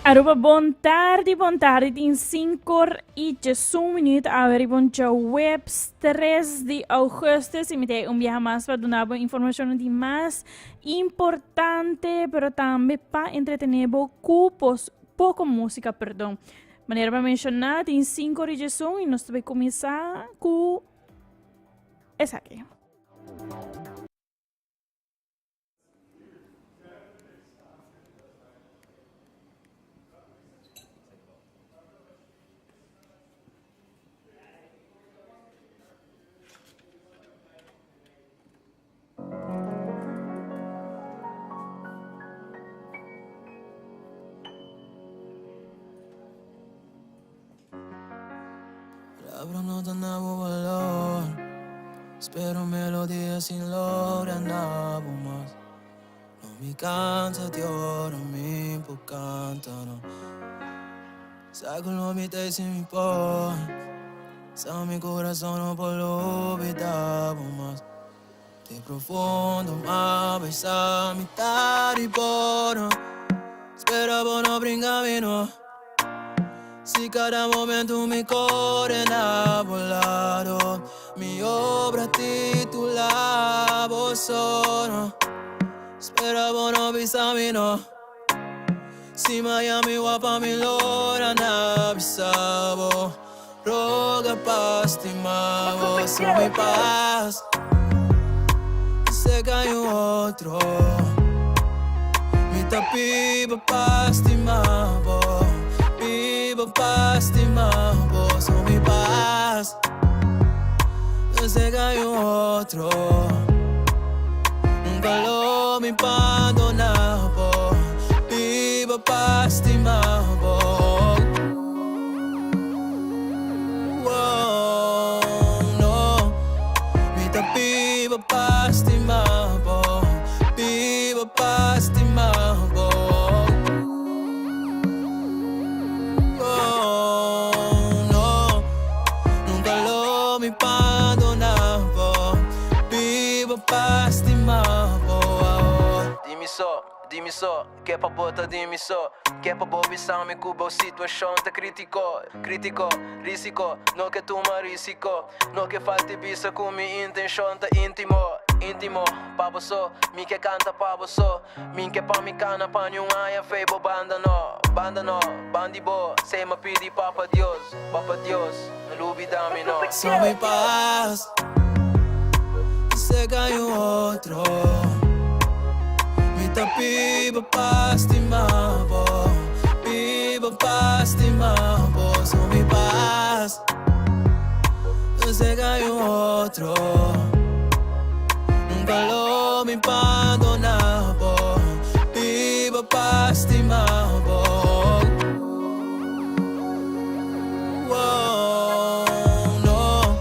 Aruba, buon tardi, in 5 minutos, averiboncha web 3 de agosto, y me un viaje más para dar información de más importante, pero también para entretener cupos, poco música, perdón. Maneira para mencionar, em 5 de Jesús, e nós vamos começar com essa aqui. Palabras no dan nuevo valor. Espero melodías sin lograr nada más. No me cansa de ora, mi por canta, no. Saco lo mi te sin mi por. Sa mi corazón no por lo olvidar más. De profundo más besar mi taribona. Espera por no brincarme, no. Si cada momento mi cuore innamorato, mi obra titolavo sono. Speravo non bisami no. Si Miami wapa mi lora navisavo. Roga pastimavo, se mi paz. Se cae un otro. Mi tapiva pastimavo. Vivo pastimavo, sono mi paz. Se cae un otro. Nunca lo mi abandonavo. Vivo pastimavo. Oh, no. Mi vivo pastimavo. Vivo pastimavo. Dimmi so, che pa bota dimmi so. Che pa bobi sami cubo situazione te critico. Critico, risico, no che tu ma risico. No che fatti bisa come intention te intimo. Intimo, pabo so, mi che canta pabo so. Min che pa mi cana pa nyung aya febo banda no. Banda no, bandi bo, se ma pidi papa Dios. Papa Dios, no olvidami no. So mi paz, se cae un otro. Vivo pastimavo, vivo pastimavo, sono mi paz. Se cae un otro, nunca lo mi abandonavo, vivo pastimavo. Oh, no,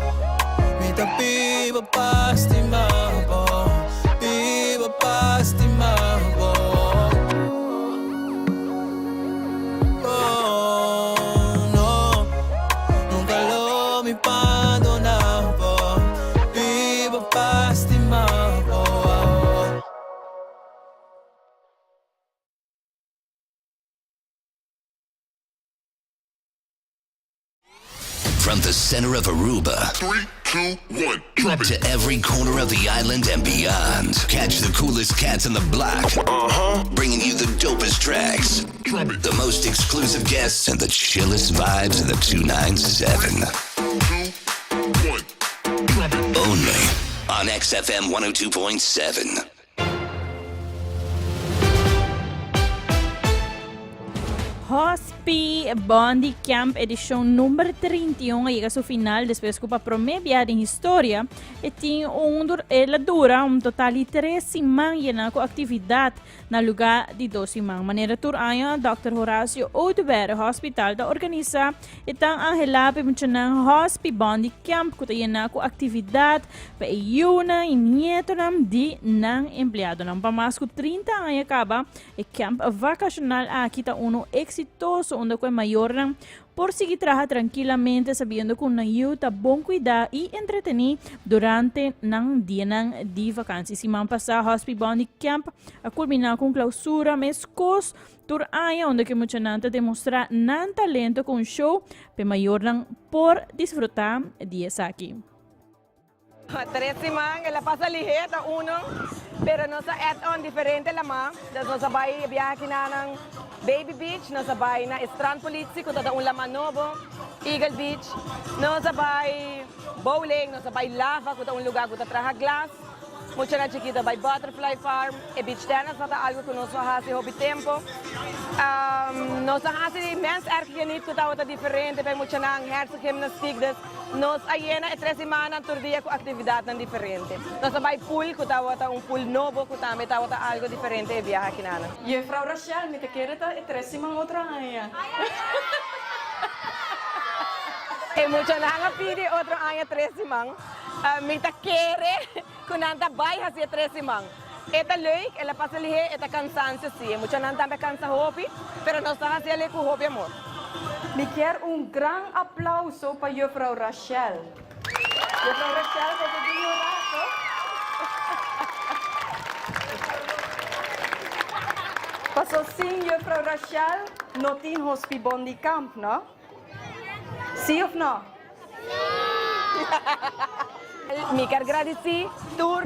mi vivo pastimavo, vivo pastimavo. From the center of Aruba 3, 2, 1, drop it. to every corner of the island and beyond. Catch the coolest cats on the block. Bringing you the dopest tracks. Drop it. The most exclusive guests and the chillest vibes of the 297. 2, 1, drop it. Only on XFM 102.7. Hospi Bondi Camp edição número 31 chega ao final depois que a primeira em história e tem ela dura total de 3 semanas com atividade no lugar de 2 semanas. Maneira tur aya Dr. Horácio Oudebere Hospital da organiza e tang angela pe mencionar Hospi Bondi Camp que tem com atividade para iuna e nieto nam de não empregado nam para mais que 30 anos acaba e camp vacacional aqui tá uno ex exitoso onde que maior por seguir trabajar tranquilamente sabiendo que una ayuda bom cuidar y entretener durante el día de vacaciones. Si man pasar Hospi Bondi Camp a culminar con clausura mes cos tur año onde que mucha nanta demostrar nan talento con show pe mayor por disfrutar días aquí. 3 semanas, ela passa ligera, pero nós add-on diferente lá, nós sabay biyahe na ng Baby Beach, nós sabay na Strand Político, tada laman novo, Eagle Beach, nós sabay bowling, nós sabay lava, kuta lugar kuta traha glass, mucha na chiquita by Butterfly Farm, e beach tennis, nata algo que nós hasi hobby tempo. Nós hasi mens erkenit kuta wata diferente, pero mucha na ang herse gymnastic, nós ayena e 3 semanas tur dia com atividade diferente. Nós sabay pool, kuta wata pool novo, kuta meta wata algo diferente e viaja kinana. Juffrouw Rachel, me te quiere ta 3 semanas otra año. E mucha na nga pidi otro año 3 semanas. Me te quiere kunanta bay hasi 3 semanas. Eta leuk, ela passa lihe, eta cansancio sim. Mucha nanta me cansa hobby, pero nós tá hasi ali com hobby amor. Me quer gran aplauso para Juffrouw Rachel. Juffrouw Rachel, você tem um rato? Passou sim, Juffrouw Rachel, não tem Hospi Bondi Camp, não? Sim ou não? Me quero agradecer tour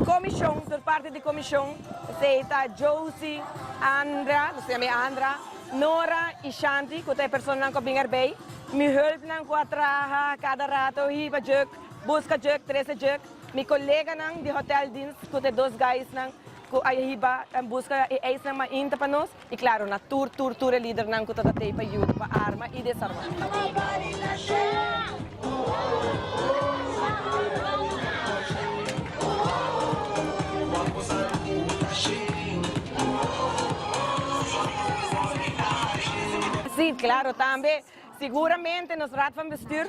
comissão, por parte da comissão, seita Josie, Andra, se chama Andra, Nora e Shanti, que é pessoa que vem erbij. Me help nang quatraha cada rato hiba juk, busca juk, trece juk. Mi colega nang di hotel dienst, que é 2 guys nang que aí hiba busca e eis nang mainta para nós. E claro, na tour é líder nang que tá tei para ajuda, para arma e desarma. Sim, claro, também. Seguramente nos raad van bestuur,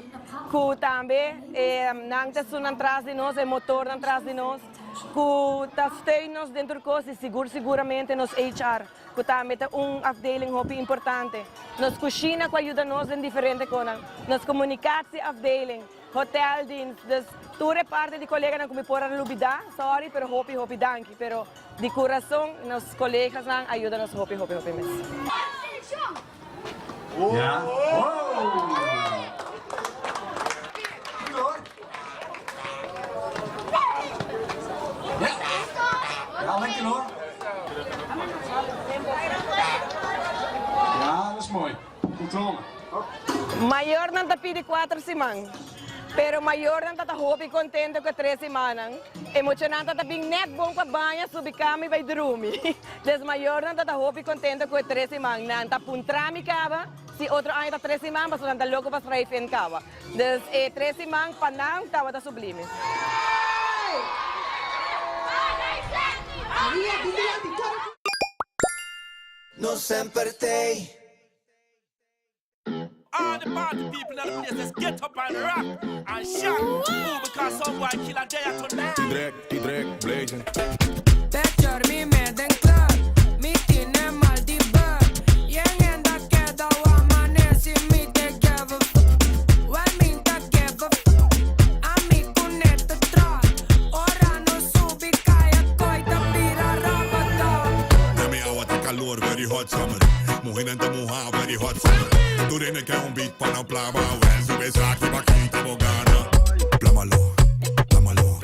que também não está só atrás de nós, é motor atrás de nós, que está steun dentro de coisas, seguramente nos HR, que também tem afdeling hobby importante. Nos cozinha que ajuda nós em diferentes coisas, nos comunicatie afdeling, hoteldienst, dus toda parte de colega que me pode lubidar, sorry, pero hobby danke, pero de coração, nos colegas ajudam nos hobby mesmo. Ja. Ja, lekker hoor. Ja, dat is mooi. Controle. Maior não está pedindo 4 semanas, pero maior não está hobby contente com 3 semanas. Emocionante está bem net bom para banha, subir cama e vai dormir. Des maior não está hobby contente com 3 semanas. Não está puntrami cava, se outro ano está 3 semanas, mas não está louco para sair em cava. Des 3 semanas para não está sublime. No sempre tem. All the party people in the place, let's get up and rock and shout. Ooh, because some boy kill a day tonight. T-Drake, blazing. Picture me made in club, me tiene mal di bug. Yang enda queda o amanece, me te give a fuck. Well, me te give a fuck. A mi cunete tra. Ora no subi kaya coita pira rabata. Dame agua, está calor, very hot summer. Mujer anda mojada, very hot summer. Tú tienes que un beat para plava, well, sube saque pa' aquí, te bogana. Plámalo, plámalo,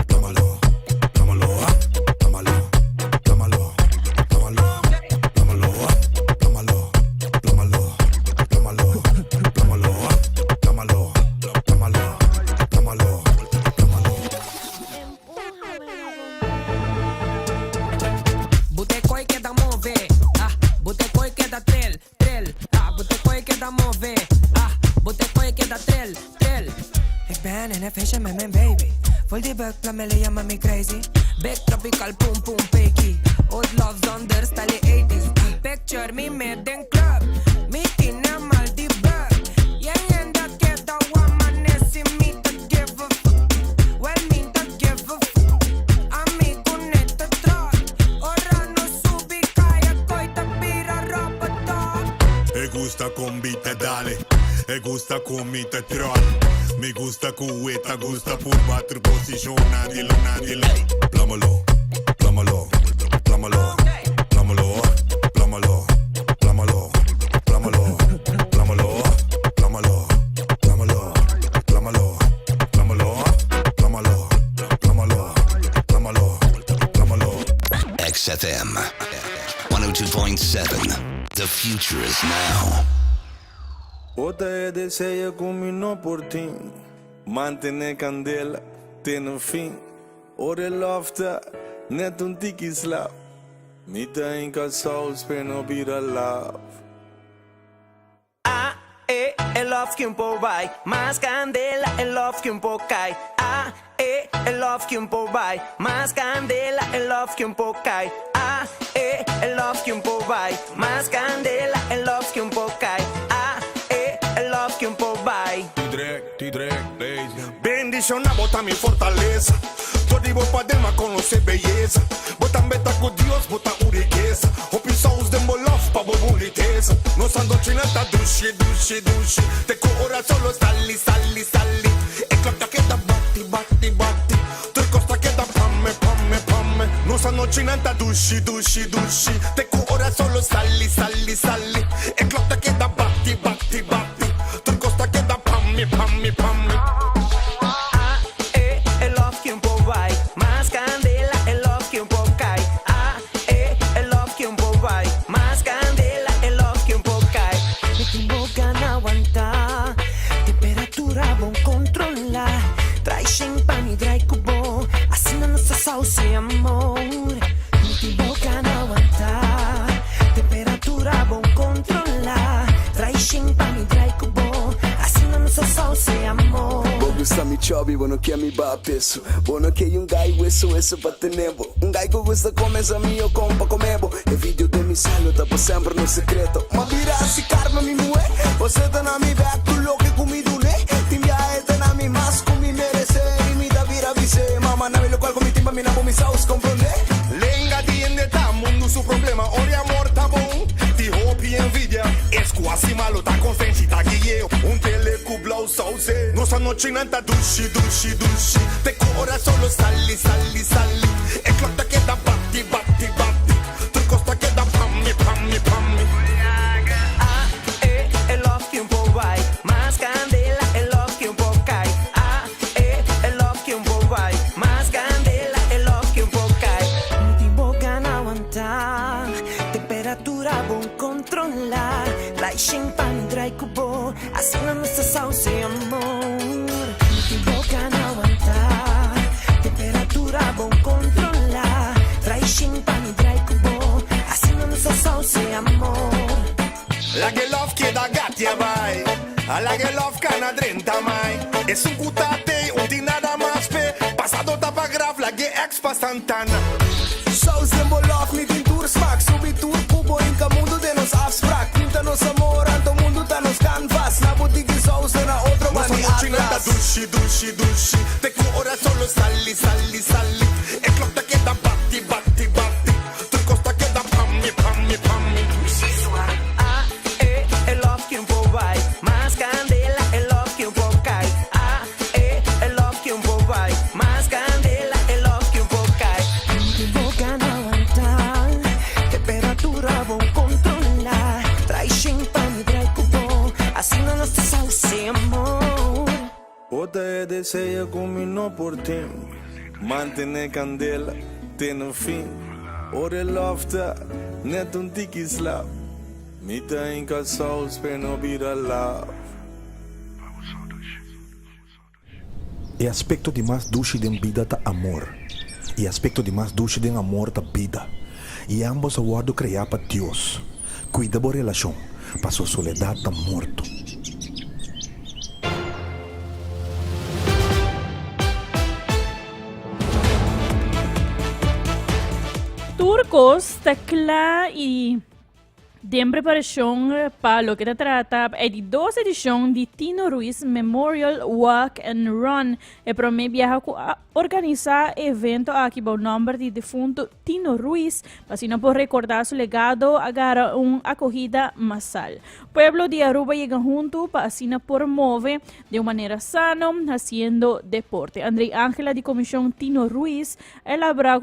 plámalo, plámalo, plámalo, plámalo, plámalo, plámalo, plámalo, plámalo, plámalo, plámalo, plámalo, plámalo, plámalo, plámalo. Boteco e queda mover, boteco e queda trel. Boteco e queda mover, boteco e queda trel. Ik ben in een feestje met mijn baby. Voel die buikplammen, ja mami crazy. Big tropical boom boom peky. Old love zonder style 80s. Picture me made in club. Me tiene mal die bug. Yang enda queda womaness in me to give a fuck. Well me to give a fuck. A mi cunete trot. Ora no subi kaya coita pira robota. E gusta con beat dale. E gusta con mi te troll. Mi gusta cueta, gusta por bater position. Nadie lo. Plámalo, plámalo, plámalo, plámalo, plámalo, plámalo, plámalo, plámalo, plámalo, plámalo, plámalo, plámalo, plámalo, plámalo, plámalo, plámalo. XFM 102.7. The future is now. Outra deseja combinou por ti. Mantener candela, ter no fim. Ore lofta, net tiki slaap. Mita in casals per no bira love. El love que un po' vai, más candela, el love que un po' cae. El love que un po' vai, más candela, el love que un po' cae. El love que un po' vai, más candela, el love que un po' cae. El love que un po' vai. T-Drag, bendición a bota mi fortaleza. Todo ibo pa dema conocer belleza. Bota beta com Deus, bota riqueza. O pisou dem bolof pa boniteza. Nos andochinata dushi. Te cura solo sali. E clapta que da batti. Tu costa que da pamme. Nos andochinata dushi. Te cura solo sali. E clapta que da batti. Tu costa que da pamme. El love que un po' vai, más candela, el love que un po' cae. El love que un po' vai, más candela, el love que un po' cae. Me tengo ganas aguantar, temperatura bon controlar. Trai champagne, trai cubo, así no nos sauce amor. Me tengo ganas aguantar, temperatura bon controlar. Trai champagne, trai cubo, así no nos sauce amor. Gusta mi chubby, bueno que a mi va peso. Bueno que hay un guy hueso pa' tenerbo. Un guy que gusta comer a mí o compa comebo. El video de mi salud está por siempre no secreto. Ma mira si karma mi mujer. Você tá na mi back, tu lo que comido ne. Timbia tá na mi mas comi merece. Y mi da vira vise. Mama na mi lo cual con mi timba mi nabo mi sauce comprende. Lenga tiende ta mundo su problema. Ori amor tá bom. Ti hope e envidia. Esco acima lo tá consciente tá guieo. Un telecu blau sauce. Nossa noche nanta dushi. Te cura solo sali. E clapta que da batti. Tu costa que da pammi. El love que un po' vai, más candela, el love que un po' cae. El love que un po' vai, más candela, el love que un po' cae. No tengo ganas aguantar, temperatura bon controlar. Trai champagne, trai cubo, así no nos sauce amor. No tengo ganas aguantar, temperatura bon controlar. Trai champagne, trai cubo, así no nos sauce amor. La que love que da gatia vai. A la que love cana 30 mai. Es un cutate, un ti nada más pe. Pasado tapa graf, la que ex pa Santana. Saus symbol of mi tintur smaak. Subitur kubo in ka mundo de nos afspraak. Pinta nos amor, anto mundo ta nos canvas. Na boutique saus na outro mani atlas. Dushi. Te cura solo sali. E clapta que da batti. Tu costa que da pammi. El love que un po' vai, más candela, el love que un po' cae. El love que un po' vai, más candela, el love que un po' cae. No tengo ganas aguantar, temperatura bon controlar. Trai champagne, trai cubo, así no nos sauce amor. Outra deseja combinou por ti. Mantener candela, ter no fim. Ore lofta, net tiki slaap. Mita in casals per no bira love. E aspecto de mais dulce de vida tá amor. E aspecto de mais dulce de amor tá vida. E ambos aguardo criar para Deus. Cuida da relação, para sua soledade tá morto. Turcos, tecla y de preparação para o que se trata é de 12 edição de Tino Ruiz Memorial Walk and Run. E para mim viaja a organizar evento aqui para o nome de defunto Tino Ruiz, para assim não por recordar seu legado, agarrar uma acolhida massal. Pueblo de Aruba llega junto para assim promover de uma maneira sana, haciendo deporte. André Ángela de Comissão Tino Ruiz elabora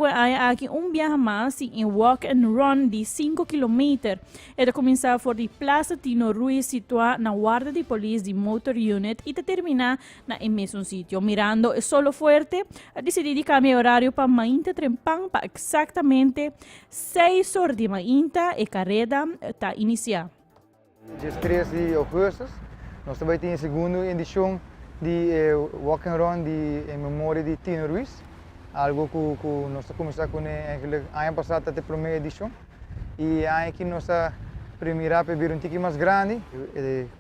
aqui viaje mais em Walk and Run de 5 km. Ele começa por de Plaza Tino Ruiz, situada na guarda de polícia de Motor Unit e termina na mesmo sítio. Mirando é solo fuerte, decidi cambiar horário para Mainta Trempang para exatamente 6 horas de Mainta e carreira está iniciada. Dia 13 de agosto, nós também temos a segunda edição de Walk and Run em memória de Tino Ruiz. Algo que nós começamos com o ano passado até a primeira edição. E aqui nós primeira para ver ticket mais grande,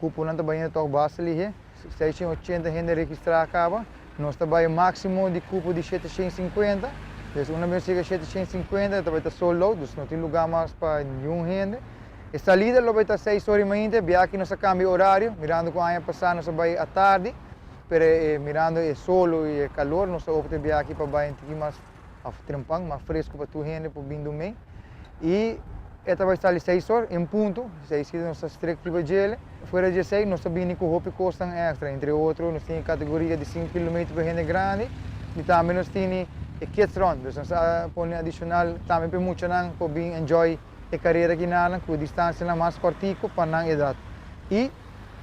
cupom também é base ali, 680 gente registrada acaba. Nós também máximo de cupo de 750. Então, uma vez chega 750, também está sold out, não tem lugar mais para nenhum gente. A salida vai estar 6 horas e meia, bem aqui nós cambia horário, mirando com o ano passado nós vai à tarde, mas mirando o solo e o calor, nós optamos bem aqui para vai mais trempang, mais fresco para tu gente para vir do meio. E esta vai estar ali 6 horas, em ponto, 6 horas nós estamos para gel. Fora de 6, nós também com roupa custa extra, entre outros, nós temos categoria de 5 km para gente grande, e também nós temos kids run, então nós põe adicional também para muitos não para vir enjoy a carreira aqui na com distância mais curta para não idade. E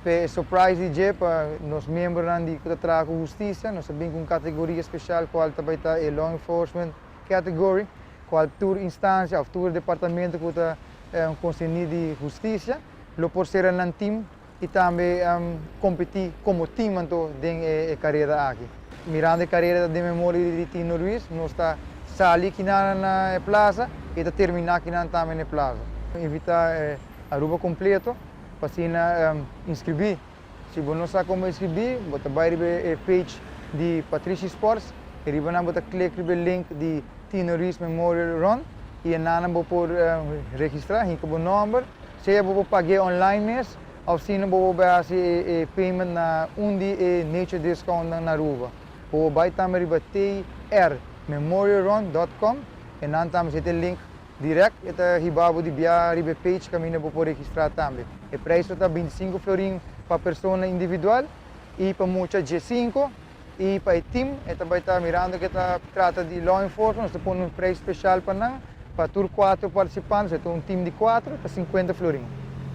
para surprise de para nós membros de trabalho com justiça, nós também com categoria especial qual também está a law enforcement category, qual tour instância, tour departamento que está concernido de justiça. Lo por ser um time e também competir como time dentro da carreira aqui. Mirando a carreira de memória de Tino Ruiz, nós está sair aqui na plaza e está terminar aqui também na plaza. Invitar a Aruba completo para se inscrever. Se você não sabe como inscrever, você vai ver a page de Patricia Sports e você clica no link de Tino Ruiz Memorial Run e você pode registrar o número. Se você pagar online mesmo, ou se não você fazer payment na Nature Discount na Aruba. Você vai também para trmemorialrun.com e não temos esse link direto e hibabo de viagem page que você pode registrar também. O preço está 25 florim para pessoa individual e para muita G5 e para o time. E também está mirando que trata de law enforcement, nós temos preço especial para nós. Para tur 4 participantes, então time de 4 para 50 florim.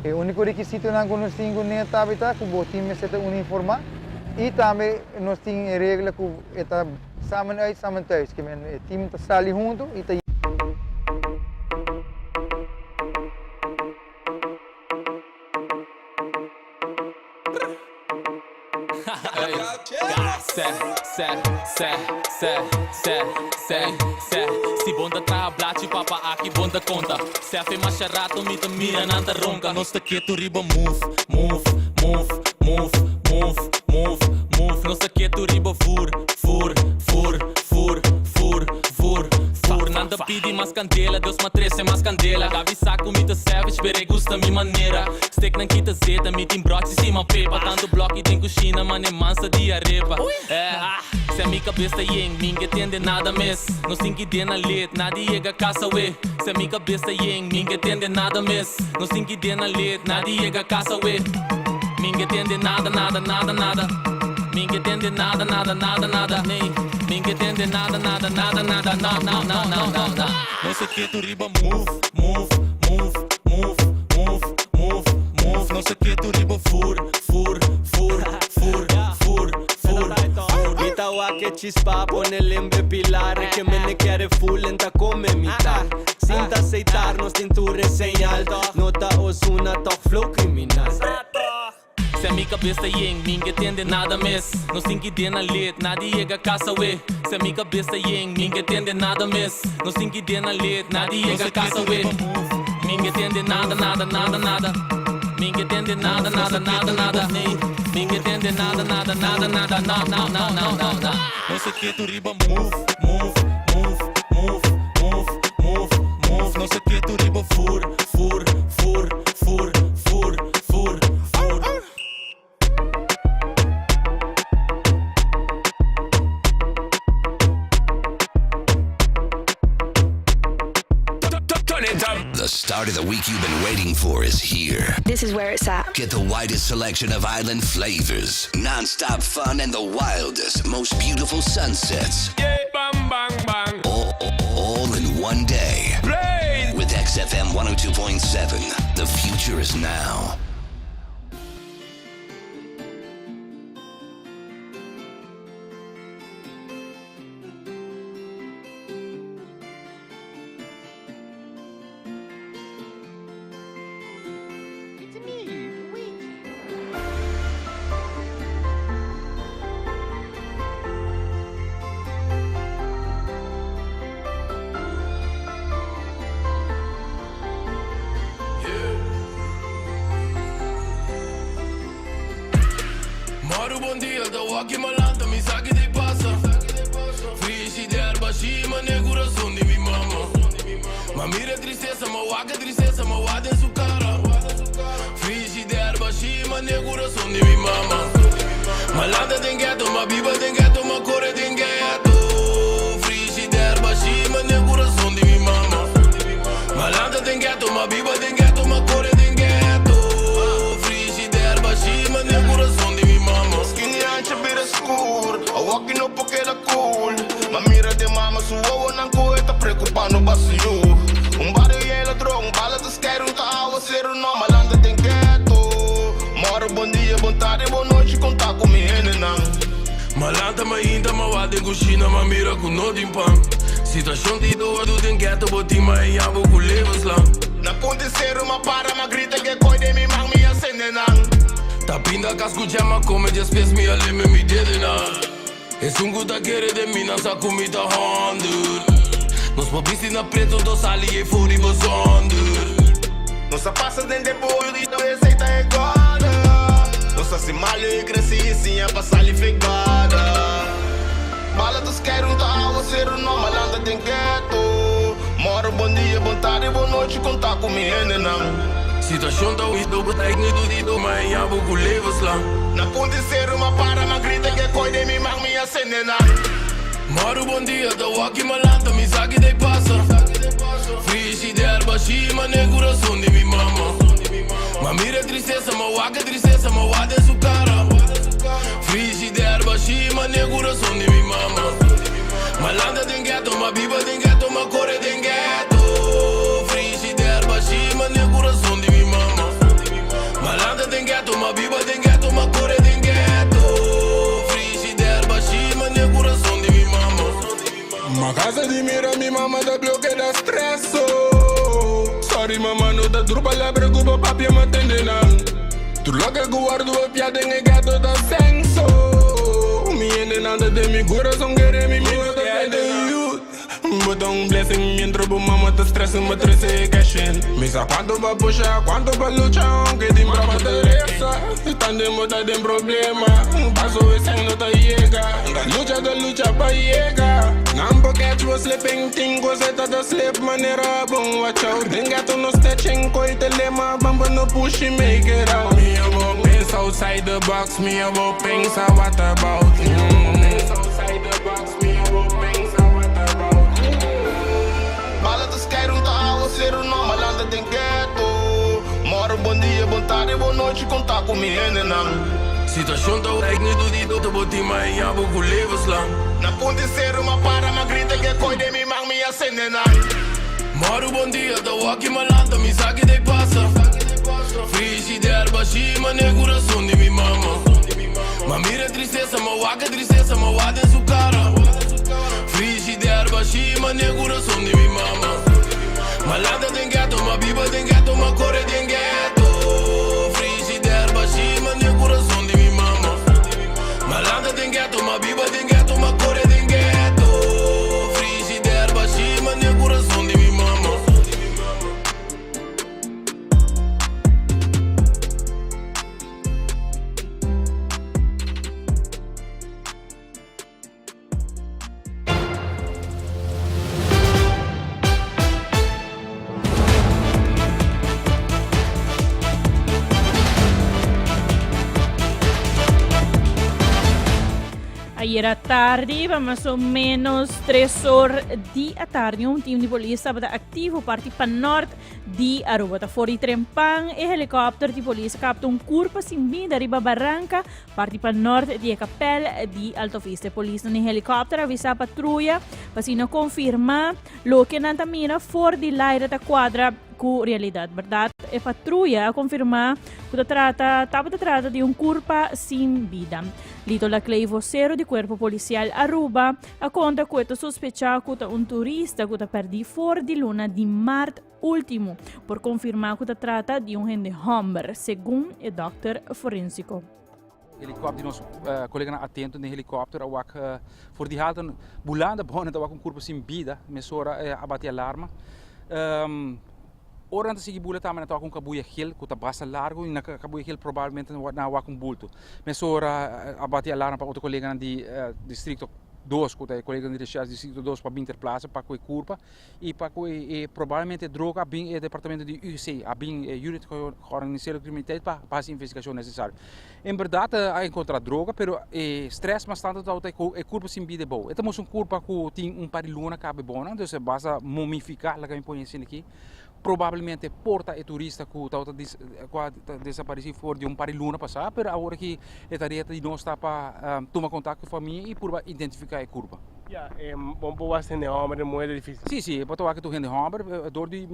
O único requisito que nós temos nesse habitat é que o time seja uniformado e também nós temos a regra que está samen uit, samen thuis. Que o time está ali junto e está Si bonda trabalha ci papa aqui bonda conta. Se a fema charato me mira nanta ronca. Nós tá quieto riba move. Nós tá quieto riba fur. Nanda pidi mais candela, Deus matrece mais candela. Gavi saco me tá savage, pere gusta mi maneira. Steak na quita zeta, me tem brote cima pepa. Tanto bloco e tem coxina, mano é mansa de arepa. Se a minha cabeça yeng, ninguém entende nada mes. Não sei que dê na leite, nada chega casa ué. Se a minha cabeça yeng, ninguém entende nada mes. Não sei que dê na leite, nada chega casa ué. Ninguém entende nada. Ninguém entende nada. Ninguém entende nada. Não sei que tu riba move. Não sei que tu riba fur. Itawa que chispa pone lembe pilar que me ne quiere full enta come mitad. Sin aceitarnos sin tu reseñal. Nota Ozuna talk flow criminal. Se a minha cabeça yeng, ninguém entende nada mes. Não sei que dê na leite, nada chega casa ué. Se a minha cabeça yeng, ninguém entende nada mes. Não sei que dê na leite, nada chega casa ué. Ninguém entende nada. Ninguém entende nada. Ninguém entende nada. Não sei que tu riba move. Não sei que tu riba fur. start of the week you've been waiting for is here. This is where it's at. Get the widest selection of island flavors, non-stop fun, and the wildest, most beautiful sunsets. Yeah, bang, bang, bang. All in one day. Blaze! With XFM 102.7, the future is now. Moro buon dia, da walkie malanta, mi sa che ti passa. Frisci di erba, sì, ma ne corazón di mi mamma. Ma mira tristeza, ma guaca tristeza, ma guarda in su cara. Frisci di erba, sì, ma ne corazón di mi mamma. Malanta den ghetto, ma viva den ghetto, ma corre den ghetto. Frisci di erba, sì, ma ne corazón di mi mamma. Malanta den ghetto, ma viva den ghetto, ma corre den ghetto. Frisci di erba, sì, ma ne corazón di mi mamma. Skinny ancha bira school, a walking up porque era cool. Ma mira de mama su ovo nan ko eta preocupando basu. Barrio e ela drone, bala dos quero tá água ser o nome malanda tem ghetto. Moro bom dia, boa tarde, boa noite, contar com minha nenã. Malanta ma inta ma wade kushina ma mira ku no din pan. Situação de doa do den ghetto boti ma e abo ku levens lang. Na ponte ser uma para ma grita que coi de mi mang mi acende nan. Tapinda casco chama come just spes mi aleme mi dedena. E sungu da kere de mina sa comida hondur. Nos pobisi na preto do sali e furi bosondur. Nossa passa dentro de boi e não receita é agora. Nossa se malho e cresci e sim a passar ali fegada. Bala dos quero tá água ser o nome malanda tem ghetto. Moro bom dia, boa tarde, boa noite, contar com minha nenã. Situação da uito, betek niet doet die door mij, ja, we goed levenslang. Na ponte ser uma para, ma grita que coi de mi mang mi acende nan. Moro bom dia, da walkie malanta, mi sa che te passa. Frisci di erba, sì, ma ne corazón di mi mamma. Ma mira tristeza, ma guaca tristeza, ma guarda in su cara. Frisci di erba, sì, ma ne corazón di mi mamma. Malanda den ghetto, ma viva den ghetto, ma corre den ghetto. Frisci di erba, sì, ma ne corazón di mi mamma. Malanda den ghetto, ma viva den ghetto, ma corre den ghetto. Frisci di erba, sì, ma ne corazón di mi mamma. Ma casa di mira mi mamma da bloque da stresso. Sorry mamma no da turba la preoccupa papi ma tendenan. Tu lo che guardo e piade nel gatto da senso. Mi ende nada de mi corazón che mi mino da youth. But un blessing mientras bu mamma te stress me trece cashin. Mi sa quanto va puxa, quanto va lucha, aunque din brava te resa. Están de moda de problema. Paso e sang no te llega. Da lucha pa llega. Nampo catch was slipping thing was it the slip manera bon watch out. Then got no stretching koi telema bamba no push make it out. Me about things outside the box, me about things I what about. Things outside the box, me about things I what about. Bala dos quero tá água ser o nome malanda tem ghetto. Moro bom dia, boa tarde, boa noite, contar com minha nenã. Situação da uito, niet doet die door te boti ma e abo ku levenslang. Na ponte ser uma para, ma grita que coi de mi mang mi acende nan. Moro bom dia, da walkie malanta, mi sa che te passa. Frisci di erba, sì, ma ne corazón di mi mamma. Ma mira tristeza, ma guaca tristeza, ma guarda in su cara. Frisci di erba, sì, ma ne corazón di mi mamma. Malanda den ghetto, ma viva den ghetto, ma corre den ghetto. Frisci di erba, sì, ma ne corazón di mi mamma. Malanda den ghetto, ma viva den ghetto, ma corre den ghetto. Frisci di erba, sì, ma ne corazón di mi mamma. era tarde, mais ou menos 3 horas da tarde, um time de polícia estava ativo parte para norte de Aruba. Tá fora de Trempang e helicóptero de polícia captou um corpo sem vida riba Barranca, parte para norte de Capel de Alto Vista. A polícia no helicóptero avisa a patrulha para se não confirmar o que não mira fora de l'aire da quadra com realidade, verdade? A patrulha a confirmar que estava trata de um corpo sem vida. Lito la clay vocero de corpo policial Aruba a conta que está sospechado que um turista que perdi fora de luna de março último, por confirmar que trata de um rende Humber, segundo o doutor forensico. Helicóptero, nosso colega atento no helicóptero, voor die hadden bulanda bonen dat corpo sem vida, mesora abate alarma. Ora antes de bula também na com cabuia gel, que tá basta largo e na cabuia gel provavelmente na com bulto. Mesora abate alarma para outro colega de distrito 2, que é colega de recherche distrito 2 para Binter Plaza para com curva e para com provavelmente droga bem departamento de UC, a bem unit organizado criminalidade para fazer a investigação necessária. Em verdade a encontrar droga, pero stress mas tanto é curva sem vida boa. Estamos curva que tem par de luna cabe bona, então se basta mumificar lá que me põe aqui. Provavelmente porta e turista que está desaparecido fora de par de luna passada, mas agora que a tarefa de nós está para tomar contato com a família e por identificar a curva. Bom para o rende Humber é muito difícil. Sim, para o que tu rende Humber, dor de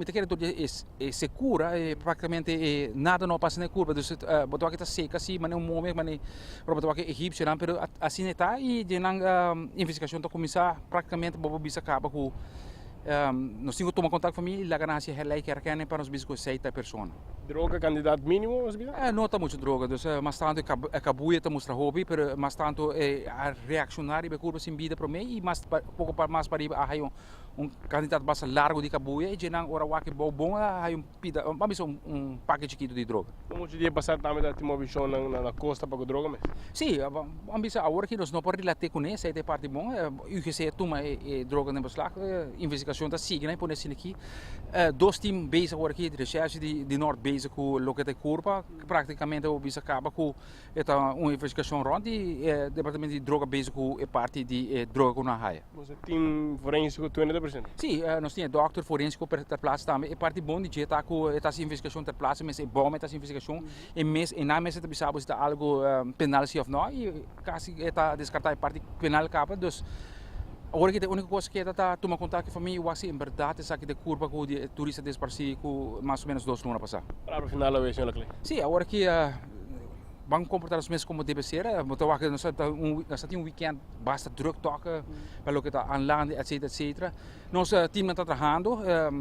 é segura, praticamente nada não passa na curva, então para o que está seca assim, mas não momento, mas para o que é egípcio, mas assim está e a investigação está começar praticamente para bisa acaba com nós temos que tomar contato com a família e lá ganhar-se relay que arcane para os biscoitos 6 pessoas. Droga candidato mínimo? Não está muito droga, então mas tanto a cabuia está mostra hobby, mas tanto a reaccionar e a curva sem vida para mim e mais pouco mais para ir a candidato bastante largo de cabuia e já não ora que bom há pida, mas pacote chiquito de droga. Como você dia passar também da timobichão na costa para droga mesmo? Sim, vamos agora que nós não podemos relatar com isso, é parte bom, o que se toma droga no beslag, investigação está seguindo, por isso aqui, 2 times bezig agora aqui de recherche de norte bezig com o que é curva, praticamente o bisa acaba com uma investigação rond e departamento de droga bezig com a parte de droga com a raia. Você tem forensico 20%? Sim, nós temos doutor forensico para ter plaats também, é parte bom de está com essa investigação ter plaats, mas é bom essa investigação e na mesa de sabemos se algo penal se ou não e quase está descartar a parte penal capa, então agora que a única coisa que está tomar contato com a família, eu acho que em verdade essa aqui de curva com o turista desaparecido mais ou menos 2 lunas passar. Para o final da vez, não é? Sim, agora que vamos comportar os mesmos como deve ser, nós temos weekend basta druk toca pelo que está online, etc. Nosso time está trabalhando,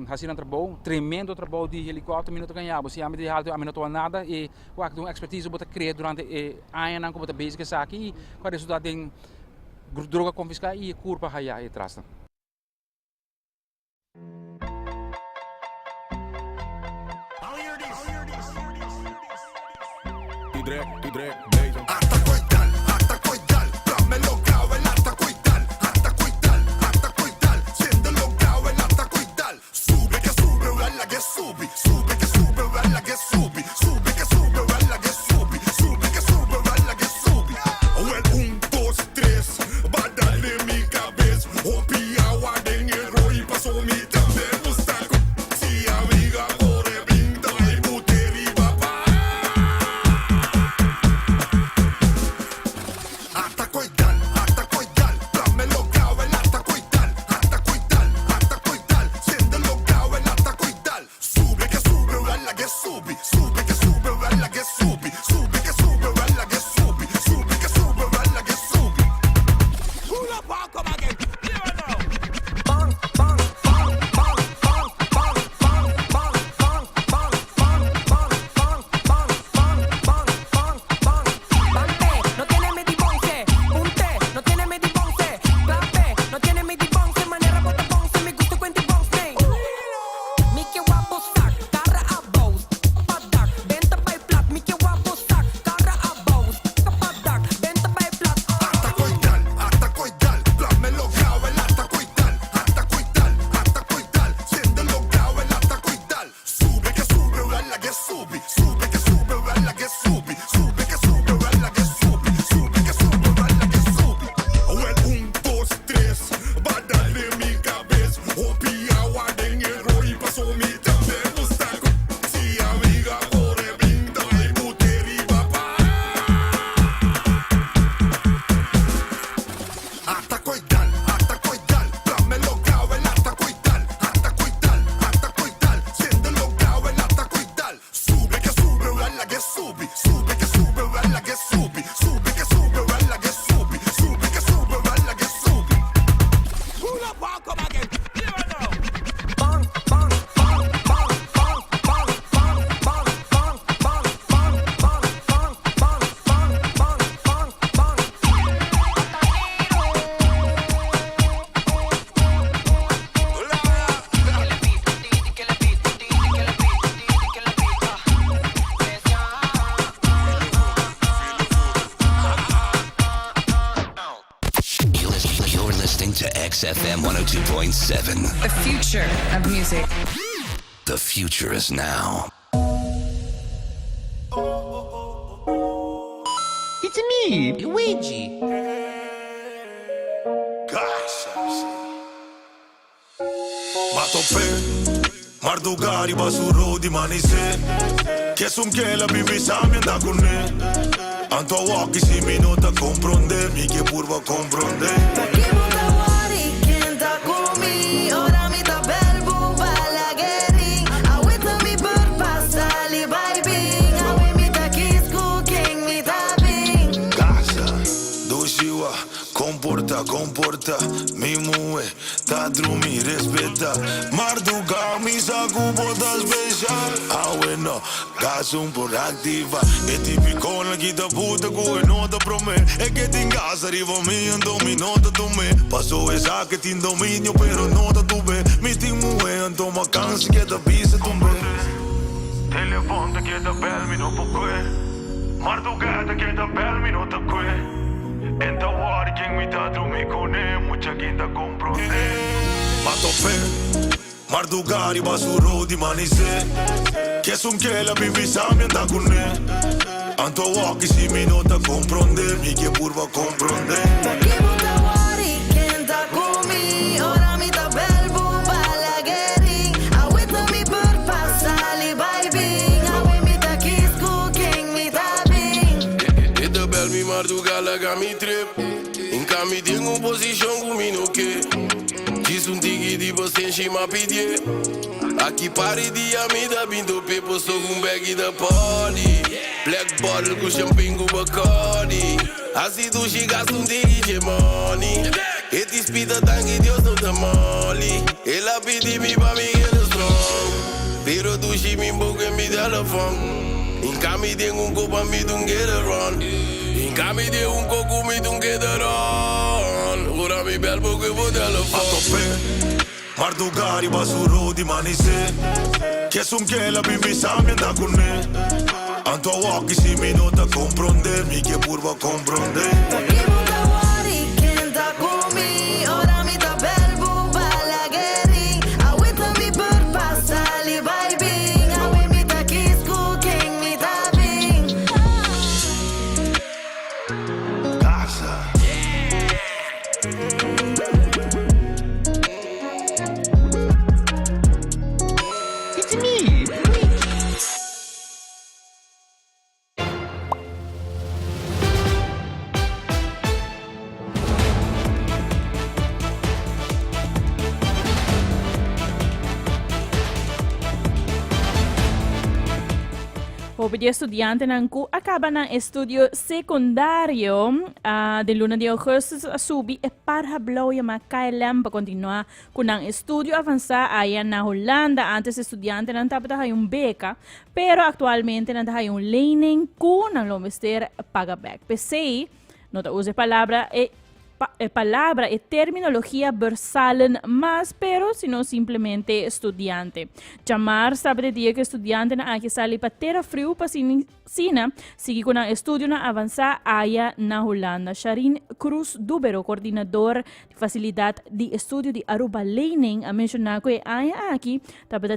fazendo trabalho, tremendo trabalho de helicóptero, minuto ganhamos, se a medida alta, a minuto nada e o que uma expertise bota criar durante anos como está basic essa aqui, com o resultado tem droga confiscada e curva raya atrás. Hasta coital, dame logrado el hasta coital, siendo logrado el hasta coital. Sube que sube, vela que sube, sube que sube, vela que sube, sube que sube, vela que sube, sube que sube, vela que sube. Well, 1, 2, 3, va a darle mi cabeza, opia agua de negro y paso mi también bustaco. Si amiga corre brinda y buteri papá. Hasta coital, sube, che sube, bella che subi, sube, che sube, bella che subi, sube, che sube, bella che subi. Pull up, welcome again. Here I know. Bang, bang, bang, bang, bang, bang, bang, bang, bang, bang, bang, bang, bang, bang, bang, bang, bang, You're listening to XFM 102.7. The future of music. The future is now. It's me, Luigi. Matope, Mardugari basuro di manise. Che son che la bibi sami anda con ne. Anto a walkie si minuta comprende, mi che purva comprende. Ora mi da bel bubala gering. I wait to me bird pasali by bing. I wait me da kiss cooking me da bing. Casa, doshiwa, comporta, comporta. Mi muove, ta drumi, respetta. Marduga, mi sa cubo da special. Ah, bueno, casa un po' attiva. E tipico na chi da puta cu e nota pro me. E che ti in casa arriva mi un dominota tu me. Passo e sa che ti in dominio però nota tu be. Mi ti muove anto ma cansi che da pisa tu me. Telefono che da bel mi no po que. Mardugata che da bel mi nota que. En da war king mi da drumi con e mucha quinta comprende. Matope, Mardugari basuro di manise. Che son che la bibi sami anda con ne. Anto a walkie si minuta comprende, mi che purva comprende. Ora mi da bel bubala gering. I wait to me bird pasali by bing. I wait me da kiss cooking me da bing. E da bel mi Mardugala ga mi trip. In cami tengo un position cu mi no che. Ci sunt tigi di bosten și ma pidie. Aqui pare dia mi da bindo pe posto un baggy da poli. Black bottle cu champagne cu Bacardi. Así tu și gasto un tigi che money. E ti spita tangi Dios no te moli. E la pidi mi pa mi get strong. Pero tu și mi mboke mi telefon. In cami tengo un copa mi don't get a run. In cami tengo un coco mi don't get a run. Ora mi bel boke vo telefon. Mardugari basuro di manise. Che son che la bibi sami anda con ne. Anto a walkie si minuta comprende, mi che purva comprende. Ora mi da bel bubala gering. I wait to me bird pasali by bing. I wait me da kiss cooking me da bing. Casa. It's me, Gli estudianti nanku acaba na estudio secundario de luna de agosto a subi e para bloya ma KLM para continuar con un estudio avanzado allá na Holanda. Antes estudiante não tava hay un beca, pero actualmente não hay un lening con lo mister paga back. Pensei, no te use palabra palabra e terminología versalen más, pero sino simplemente estudiante. Llamar sabe de que estudiante na aquí sale para terra frio para sina, sigue con un estudio na avanzar allá na Holanda. Sharin Cruz Dubero, coordinador de facilidad de estudio de Aruba Learning, a mencionar que allá aquí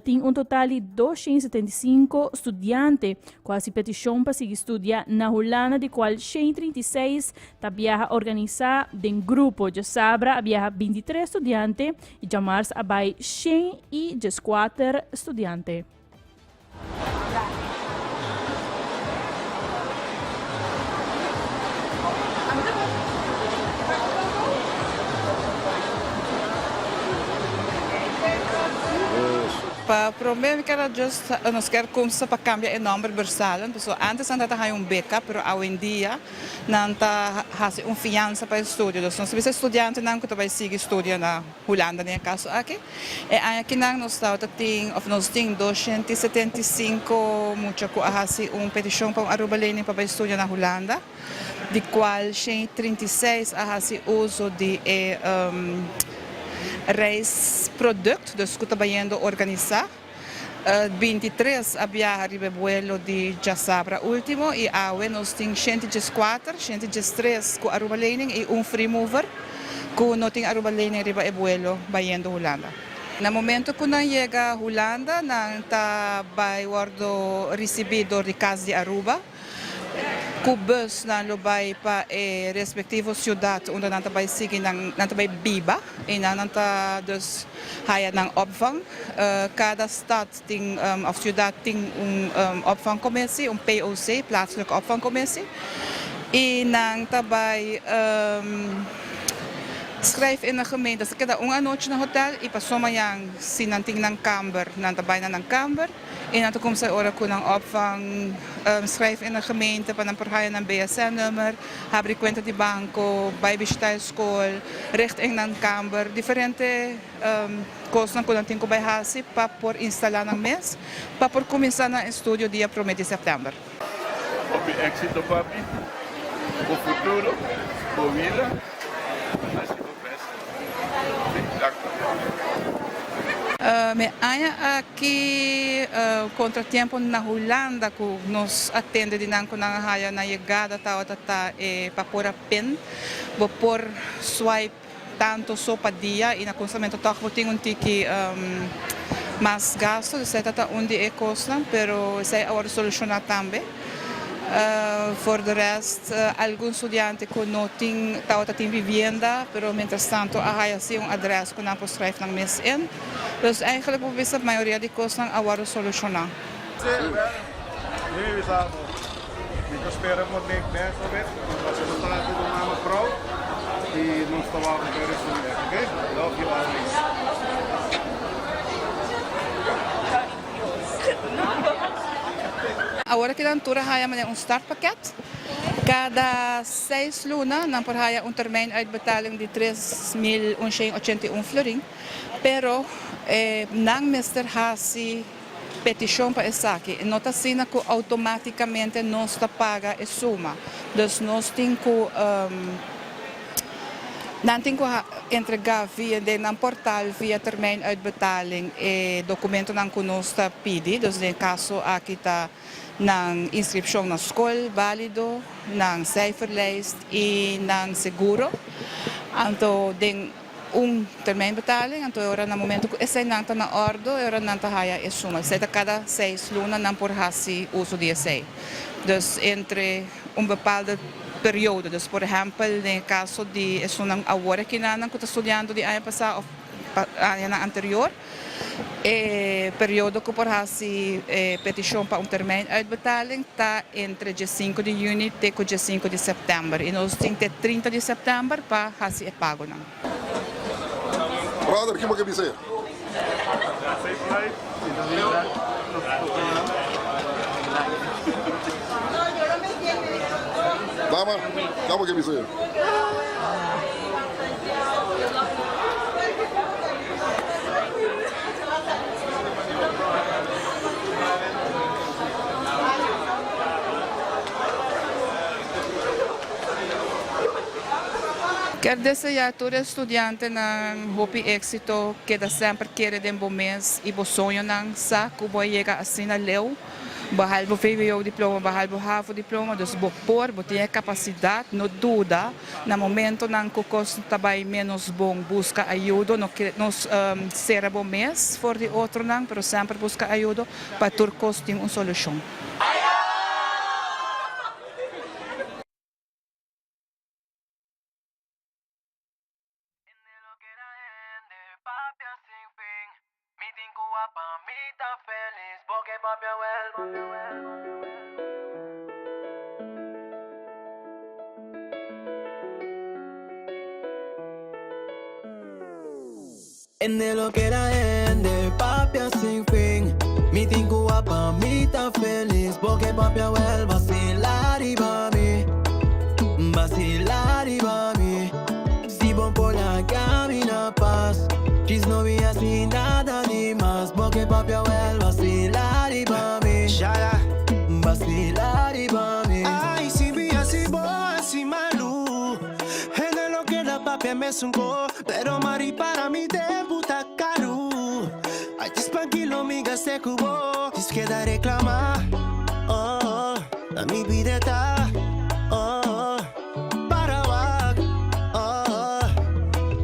tem un total de 275 estudiantes, quasi petición para seguir estudiar na Holanda, de cual 136 viaja organizar de grupo. Já sabra havia 23 estudiantes e Jamars abai 104 estudiantes. Pa problema que era just nos quer como se para cambiar o nome bersalan, so antes anda tá um beca, pero hoje em dia não tá faz fiança para estudo. Então se você estudante não que vai seguir estudo na Holanda nem caso aqui. E aqui não nós tem of nós tem 275 muito que hasi petição para Aruba Learning para estudar na Holanda, de qual 36 hasi uso de reisproduct, dus que está indo organizar. 23 havia vuelo de Jasabra último e agora nós temos 104, 103 com Aruba Learning e free mover que não tem Aruba Learning riba e vuelo indo Holanda. No momento que não chega a Holanda, não está vai recebido de casa de Aruba. Com bus na lobay pa respectivo ciudad onde nanta bay sige nanta bay biba e nanta dus haya ng opvang cada stad ting of ciudad ting opvangcommissie POC plaatselijke opvangcommissie e nang tabay schrijf in de gemeente sa kada unga noche na hotel ipasoma yang sinanting ng camber nantabay na ng camber en dan komt zij ora ko ng opvang schrijf in de gemeente pa ng perhayan ng BSN-nummer, habri kwenta di banco, bijbestijl school, richting ng camber, diferente coisas ng kulanting ko by hasi pa por instalar ng mes, pa por começar na estudio dia 1 de setembro. Op je éxito, papi, o futuro, o vida, assim o best. Me aya aqui contratempo na Holanda que nos atende dinanko na haya na chegada tata para pôr a pen, vou por swipe tanto sopa dia e na consamento toque tem tiki mais gasto, sei tata onde é costa, pero sei agora solucionar também. For the rest, alguns estudantes que não têm vivienda, pero mientras tanto, há assim adres que não pode escrever ng mes in. Dus eigenlijk po bisa maioria de coisas não agora solucionar. Nu is dat. Ik espero que bem bem saber. Você não está tudo na pro e não está lá no preço, ok? Love you always. Agora que dantura haya um start pakket. Cada 6 luna nang parhaya termijn uitbetaling de 3.181 florin. Pero nang Mr. Hasi petição para essa aqui, não está sendo que automaticamente nós está paga a suma. Dus nós temos que não tem que entregar via de portal via termijn uitbetaling e documento não que nós está pedi. Dus no caso aqui está ng inscription na school, valido, ng cijferlijst e ng seguro. Anto din termijnbetaling, anto ora na momento ko esay nanta na ordo, ora nanta haya esuma. Sa cada 6 luna nang por hasi uso de esay. Dus entre bepaalde periode, dus por ejemplo, no caso de esunang agora que nanan ko estudiando de ano pasado o ano anterior, período que por hasi petição para termijn uitbetaling está entre dia 5 de junho e dia 5 de setembro. E nós temos 30 de setembro para hasi pago não. Brother, o que você quer dizer? Dama, o que quer dizer? Quero desejar a todo estudante ng hopi éxito que da sempre quer de bom mês e bom sonho ng sa kubo chega assim na leu. Bahal bo VWO diploma, bahal bo HAVO diploma, dus bo por, bo tenha capacidade, no duda, na momento ng kukos tabay menos bom, busca ajuda, no que nos será bom mês, for de outro nang, pero sempre busca ajuda para turcos tem solução. En de lo que era de papi. papia sin fin. Mi tengo a pa' mí tan feliz porque papia vuelve a vacilar y va a mí. Vacilar y va a mí. Si voy por la camina paz. Chis no vi así nada ni más porque papia vuelve a vacilar y va a mí. Vacilar y va a mí. Ay, si vi así boa, así malu. En lo que la papia me sungó. Pero mari para mi debuta caro. Ay, tranquilo, miga se cubo. Diz que da reclamar. Oh, a mi vida está. Oh, para wak. Oh,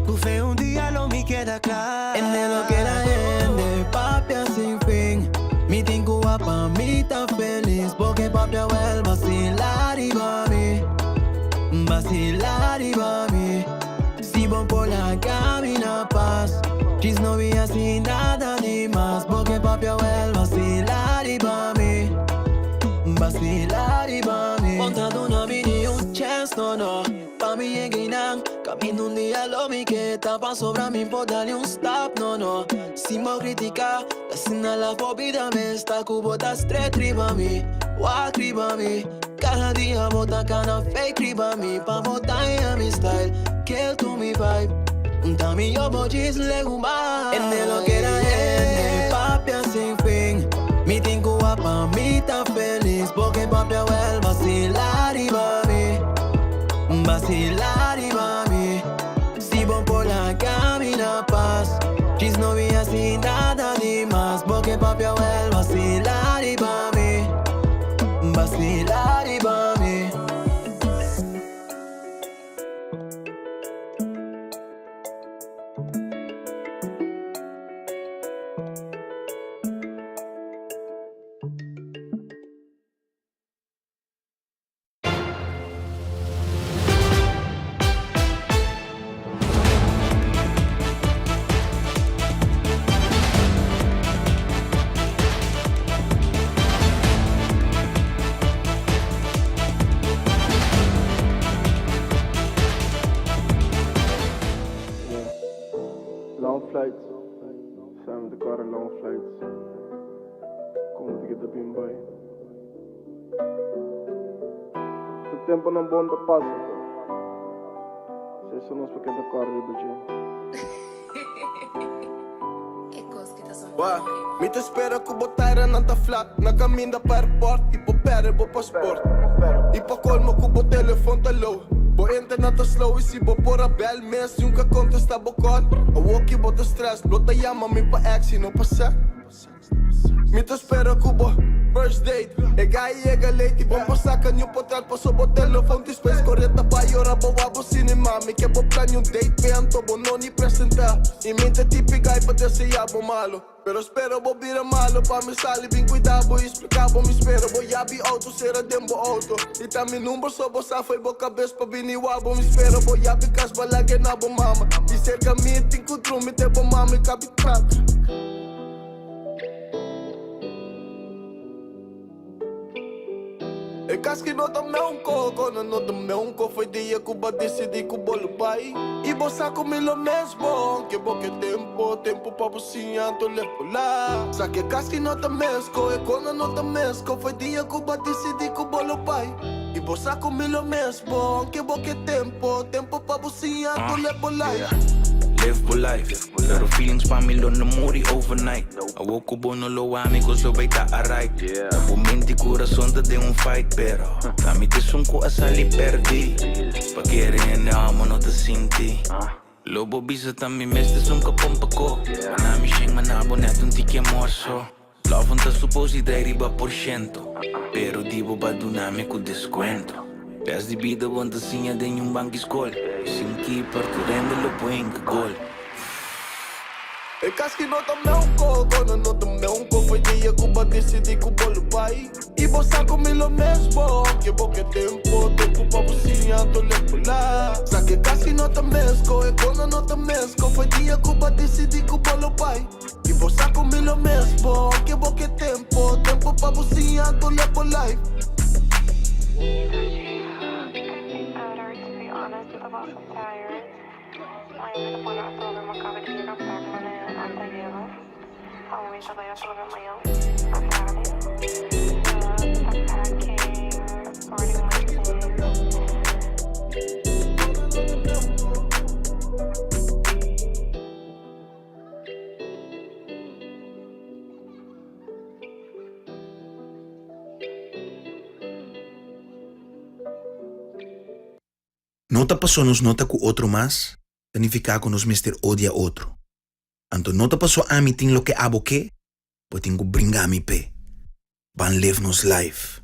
bufe un día lo me queda claro. En lo que la gente, papia sin fin. Mi tengo a pa' mí tan feliz porque papia vuelve a vacilar y va a mí. Vacilar y va a mí. Si voy por la camina paz. Chis no vi así nada ni más porque papia vuelve a vacilar y va a mí. Vacilar y va a mí. Contra tu no vi ni un chance, no. Pa' mí en Guinán, camino un día lo mi que tapa sobra mi por darle un stop, no. Si me critica, la cena la vida me está cubota straight riba mi. Walk riba mi. Cada día bota cana fake riba mi. Pa' botar a mi style, kill to mi vibe. Dami yo bochis le gumba. En lo que era gente, papia sin fin. Mi tengo a pa' mí tan feliz porque papia vuelve a vacilar y va a mí. Vacilar y va a mí. Si voy por la camina paz. Chis no vi así nada ni más porque papia vuelve a vacilar y va a mí. Vacilar y va a mí. Long flights. Zijn met elkaar in long flights. Como te queda bien bij. Het tempo non buon da passa. Se sono spaccato a correre, Mi te espero que botaira nanta flat. Na caminda para airport. Ipo pere, bo passport. Ipo colmo que bo telefone tá low. Bo internet tá slow. E si bo por a bel mes. Nunca contesta bo call. A walkie bota stress. Blota llama mi pa action, no pa sec. Mi te espero que bo first date. E gai ega late. Ipo passar canho potel. Passo bo telefone. Ti space correta pa ora bo wabo cinema. Mi che bo plan un date. Pento bo non ni presenta. In mente tipi gai pa te se bo malo. Pero espero bo vira malo pa mi sali bin cuidado. Explicabo mi espero bo yabi auto. Sera dembo auto. E tá mi numero so bo sa foi bo cabeça pa vini wabo. Mi espero bo yabi kas balage na bo mama. E cerca mi tinko drum. Mi te bo mama e cabi trap. E casque nota meu coco, não nota meu co. Foi dia que eu decidi que o bolo pai. E você comigo mesmo, que bom que tempo pra você tô lepo lá. Saque casque nota mesco, e quando nota mesco. Foi dia que eu decidi que o bolo pai. E você comigo mesmo, que bom que tempo pra você tô lepo lá. Live for life, pero feelings pa' mí lo no muri overnight. I woke up no lo amigos lo veita alright. Tapo mente y corazón te de un fight, pero a mí te son ko asali perdi. Pa' quieren de amo no te sinti. Lobo bisa también mes te son kapompa ko. Manami shing manabo net un tiki morso. Love on te supposi dai riba por cento. Pero divo badunami con descuento. Pes di vida wanta sinha de un banco school. Sin keeper correndo lo pueden gol. E casque nota meu coco, não nota meu co. Foi dia que eu decidi que o bolo pai. E você comigo mesmo, que bom que tempo pra você tô lepo lá. Saque casque nota mesco, e quando nota mesco. Foi dia que eu decidi que o bolo pai. E você comigo mesmo, que bom que tempo pra você tô lepo life. Nota passou nos nota com outro mas, significa que nos mister odia outro. Anto nota passou a mim tem lo que abo que, poi tenho brincar mi pe. Ban live nos life.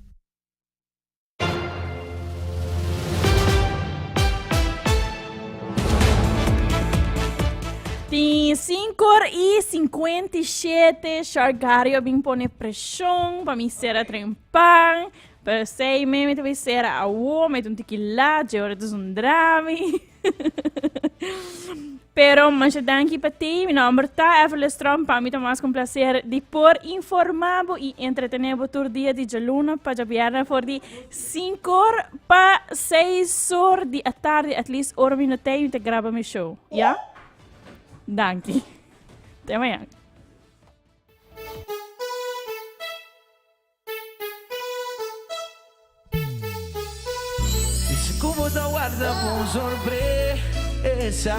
Tem 5h57, Chargario bem pone pressão para mim ser a trempar. Para sei mesmo que ser a uomo, mas um tequila, de hora dos drama. Pero mas danke para ti, meu nome é Evelyn Strom, para mim mais com prazer de por informado e entretenebo todo dia de luna para jabiar for de 5h para 6h da tarde, at least hora minutinho te grava meu show, ja? Danke. Até amanhã. Como da guarda com sorpresa.